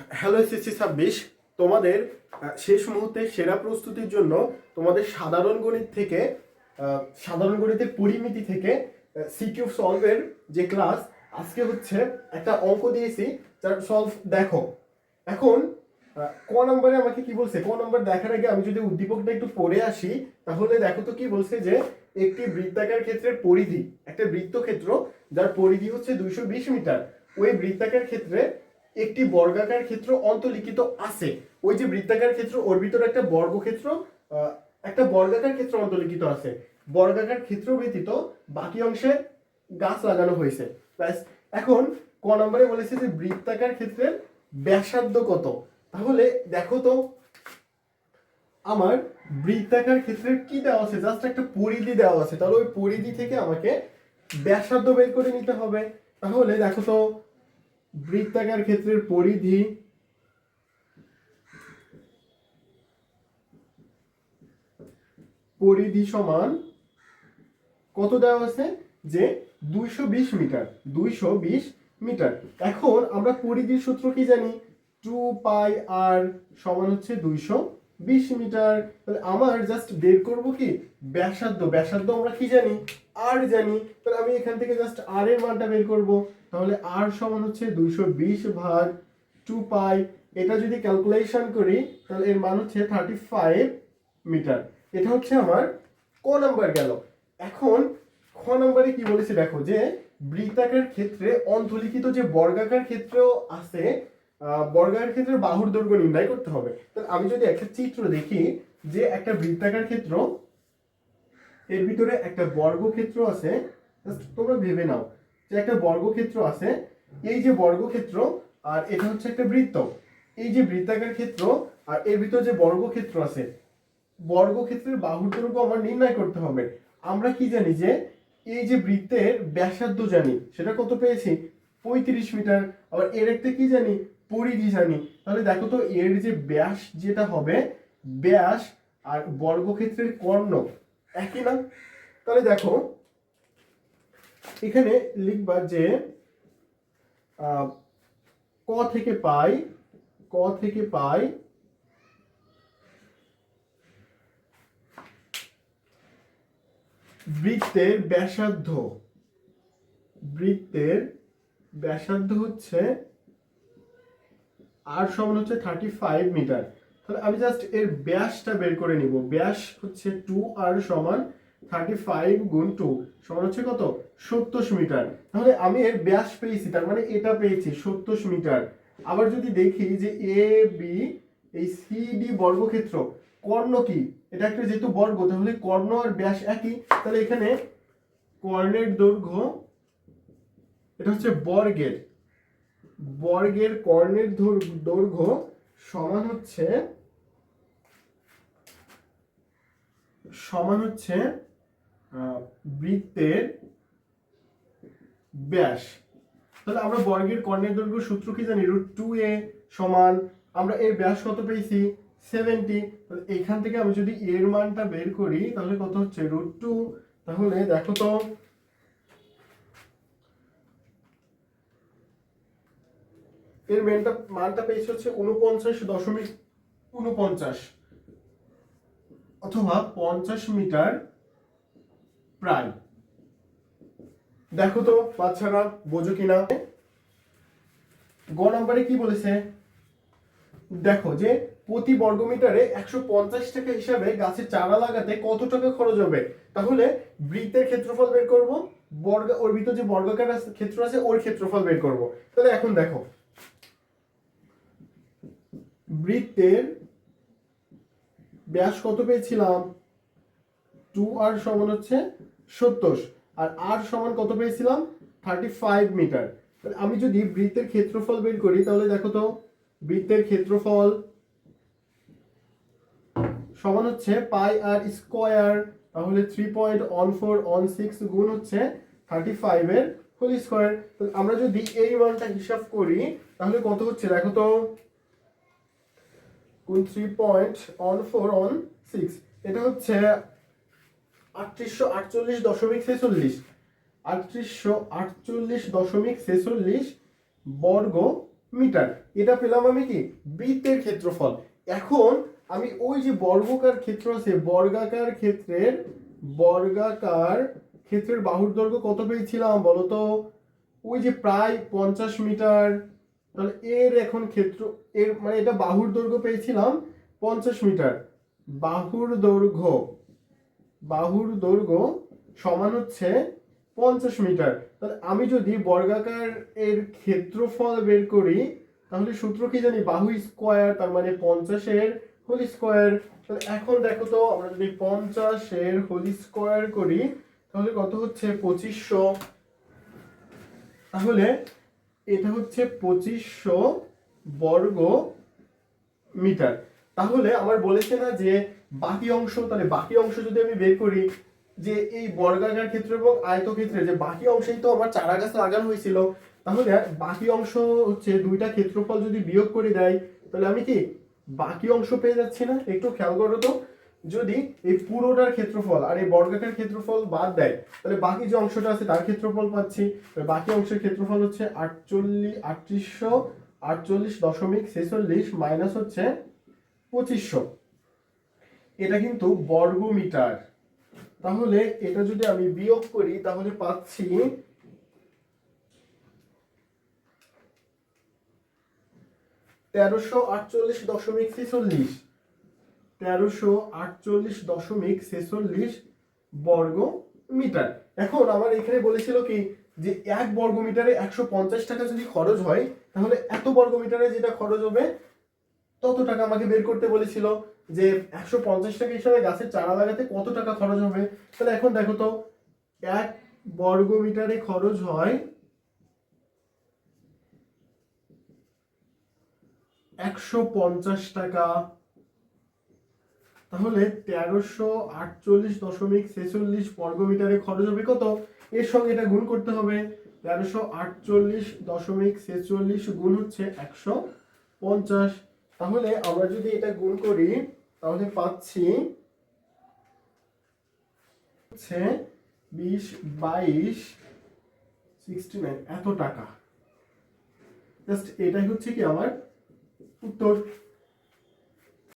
Hello SSC 26 তোমাদের শেষ মুহূর্তে সেরা প্রস্তুতির জন্য তোমাদের সাধারণ গণিত থেকে সাধারণ গণিতের পরিমিতি থেকে সিকিউ সলভের যে ক্লাস আজকে হচ্ছে একটা অঙ্ক দিয়েছি যার সলভ দেখো। এখন ক নম্বরে আমাকে কি বলছে, ক নম্বর দেখার আগে আমি যদি উদ্দীপকটা একটু পড়ে আসি তাহলে দেখো তো কি বলছে যে একটি বৃত্তাকার ক্ষেত্রের পরিধি, একটা বৃত্তক্ষেত্র যার পরিধি হচ্ছে 220 মিটার, ওই বৃত্তাকার ক্ষেত্রে একটি বর্গাকার ক্ষেত্র অন্তর্লিখিত আছে। ওই যে বৃত্তাকার ক্ষেত্র ওর ভিতরে একটা বর্গক্ষেত্র একটা বর্গাকার ক্ষেত্র অন্তর্লিখিত আছে। বর্গাকার ক্ষেত্র ব্যতীত বাকি অংশে গাছ লাগানো হয়েছে। ব্যাস। এখন ক নম্বরে বলেছে যে বৃত্তাকার ক্ষেত্রের ব্যাসার্ধ কত। তাহলে দেখো তো আমার বৃত্তাকার ক্ষেত্রের কি দেওয়া আছে, জাস্ট একটা পরিধি দেওয়া আছে, তাহলে ওই পরিধি থেকে আমাকে ব্যাসার্ধ বের করে নিতে হবে। তাহলে দেখো তো বৃত্তাকার ক্ষেত্রের পরিধি সমান কত দেওয়া আছে যে 220 মিটার, 220 মিটার। এখন আমরা পরিধির সূত্র কি জানি, 2 পাই আর সমান হচ্ছে 220 মিটার। তাহলে আমার জাস্ট বের করব কি ব্যাসার্ধ। ব্যাসার্ধ আমরা কি জানি, আর জানি। তাহলে আমি এখান থেকে জাস্ট আর এর মানটা বের করব। তাহলে আর সমান হচ্ছে 220 ভাগ 2 পাই। এটা যদি ক্যালকুলেশন করি তাহলে এর মান হচ্ছে 35 মিটার। এটা হচ্ছে আমার ক নাম্বার গেল। এখন খ নম্বরে কি বলেছে দেখো, যে বৃত্তাকার ক্ষেত্রে অন্তর্লিখিত যে বর্গাকার ক্ষেত্র আছে, বর্গাকার ক্ষেত্রের বাহুর দৈর্ঘ্য নির্ণয় করতে হবে। তাহলে আমি যদি একটা চিত্র দেখি যে একটা বৃত্তাকার ক্ষেত্র, এর ভিতরে একটা বর্গক্ষেত্র আছে, তোমরা ভেবে নাও যে একটা বর্গক্ষেত্র আছে, এই যে বর্গক্ষেত্র আর এটা হচ্ছে একটা বৃত্ত। এই যে বৃত্তাকার ক্ষেত্র আর এর ভিতরে যে বর্গক্ষেত্র আছে, বর্গক্ষেত্রের বাহুর দৈর্ঘ্য আমার নির্ণয় করতে হবে। আমরা কি জানি যে এই যে বৃত্তের ব্যাসার্ধ জানি, সেটা কত পেয়েছি 35 মিটার। আবার এর একটা কি জানি, পরিধি জানি। তাহলে দেখো তো এর যে ব্যাস যেটা হবে, ব্যাস আর বর্গক্ষেত্রের কর্ণ একই না। তাহলে দেখো এখানে লিখবা যে ক থেকে পাই, ক থেকে পাই বৃত্তের ব্যাসার্ধ, বৃত্তের ব্যাসার্ধ হচ্ছে আর সমান হচ্ছে 35 মিটার। তাহলে আমি জাস্ট এর ব্যাসটা বের করে নিব। ব্যাস হচ্ছে 2r সমান 35 গুণ 2 সমান হচ্ছে কত 70 মিটার। তাহলে আমি এর ব্যাস পেয়েছি, তার মানে এটা পেয়েছি 70 মিটার। আবার যদি দেখি যে এ বি এই সি ডি বর্গক্ষেত্র, কর্ণ কি, এটা একটা যেহেতু বর্গ তাহলে কর্ণ আর ব্যাস একই। তাহলে এখানে কর্ণের দৈর্ঘ্য, এটা হচ্ছে বর্গের, বর্গের কর্ণের দৈর্ঘ্য সমান হচ্ছে বৃত্তের ব্যাস। তাহলে আমরা বর্গের কর্ণের দৈর্ঘ্য সূত্র কি জানি, √2a সমান, আমরা এর ব্যাস কত পেয়েছি 70। তাহলে এখান থেকে আমি যদি এর মানটা বের করি তাহলে কত হচ্ছে √2। তাহলে দেখো তো এর মানটা পেয়েছি হচ্ছে 49.49 অথবা 50 মিটার প্রায়। দেখো তো বাচ্চারা বোঝো কিনা। গ নম্বরে কি বলেছে দেখো, যে প্রতি বর্গমিটারে 150 টাকা হিসাবে গাছের চারা লাগাতে কত টাকা খরচ হবে। তাহলে বৃত্তের ক্ষেত্রফল বের করব, ওর ভিতর যে বর্গাকার ক্ষেত্র আছে ওর ক্ষেত্রফল বের করব। তাহলে এখন দেখো বৃত্তের ব্যাস কত পেয়েছিলাম, 2r সমান হচ্ছে 70 আর r সমান কত পেয়েছিলাম 35 মিটার। তাহলে আমি যদি বৃত্তের ক্ষেত্রফল বের করি তাহলে দেখো তো বৃত্তের ক্ষেত্রফল সমান হচ্ছে পাই আর স্কয়ার, তাহলে 3.1416 গুণ হচ্ছে 35 এর হোল স্কয়ার। তাহলে আমরা যদি এই মানটা হিসাব করি তাহলে কত হচ্ছে দেখো তো, গুণ 3.1416, এটা হচ্ছে 3848.46, 3848.46 বর্গ মিটার। এটা পেলাম আমি কি বৃত্তের ক্ষেত্রফল। এখন আমি ওই যে বর্গাকার ক্ষেত্র আছে, বর্গাকার ক্ষেত্রের বাহুর দৈর্ঘ্য কত পেয়েছিলাম বলতো? ওই যে প্রায় 50 মিটার। তাহলে এর এখন ক্ষেত্র, এর মানে এটা বাহুর দৈর্ঘ্য পেয়েছিলাম 50 মিটার। বাহুর দৈর্ঘ্য সমান হচ্ছে 50 মিটার। তাহলে আমি যদি বর্গাকার এর ক্ষেত্রফল বের করি, তাহলে সূত্র কি জানি? বাহু স্কোয়ার, তার মানে 50 এর হোল স্কোয়ার। তাহলে এখন দেখো তো, আমরা যদি 50 এর হোল স্কোয়ার করি তাহলে কত হচ্ছে? 2500। তাহলে এটা হচ্ছে 2500 বর্গ মিটার। তাহলে আমার বলেছে না যে বাকি অংশ, তাহলে বাকি অংশ যদি আমি বের করি, যে এই বর্গাকার ক্ষেত্র এবং আয়তক্ষেত্রে যে বাকি অংশেই তো আমার চারা গাছ লাগানো হয়েছিল, তাহলে বাকি অংশ হচ্ছে দুইটা ক্ষেত্রফল যদি বিয়োগ করে দেয়, তাহলে আমি কি বাকি অংশ পেয়ে যাচ্ছি না? একটু খেয়াল করো তো, যদি এই পুরোটার ক্ষেত্রফল আর এই বর্গাকার ক্ষেত্রফল বাদ দেয়, তাহলে বাকি যে অংশটা আছে তার ক্ষেত্রফল পাচ্ছি। বাকি অংশের ক্ষেত্রফল হচ্ছে 3848.46 মাইনাস হচ্ছে 2500। এটা কিন্তু বর্গ মিটার। তাহলে এটা যদি আমি বিয়োগ করি তাহলে পাচ্ছি 1348.46 1348.46 বর্গ মিটার। এখন আমার এখানে বলেছিল কি যে 1 বর্গ মিটারে 150 টাকা যদি খরচ হয়, তাহলে এত বর্গ মিটারে যেটা খরচ হবে তত টাকা আমাকে বের করতে বলেছিল। যে 150 টাকা হিসাবে গাছের চারা লাগাতে কত টাকা খরচ হবে। তাহলে এখন দেখো তো, 1 বর্গ মিটারে খরচ হয় 150 টাকা। তাহলে 1348.46 বর্গ মিটারে খরচ হবে কত? এর সঙ্গে এটা গুণ করতে হবে। 1348.46 গুণ হচ্ছে 150। তাহলে আমরা যদি এটা গুণ করি তাহলে পাচ্ছি হচ্ছে 20 22 69 এত টাকা। জাস্ট এটাই হচ্ছে কি আমার উত্তর।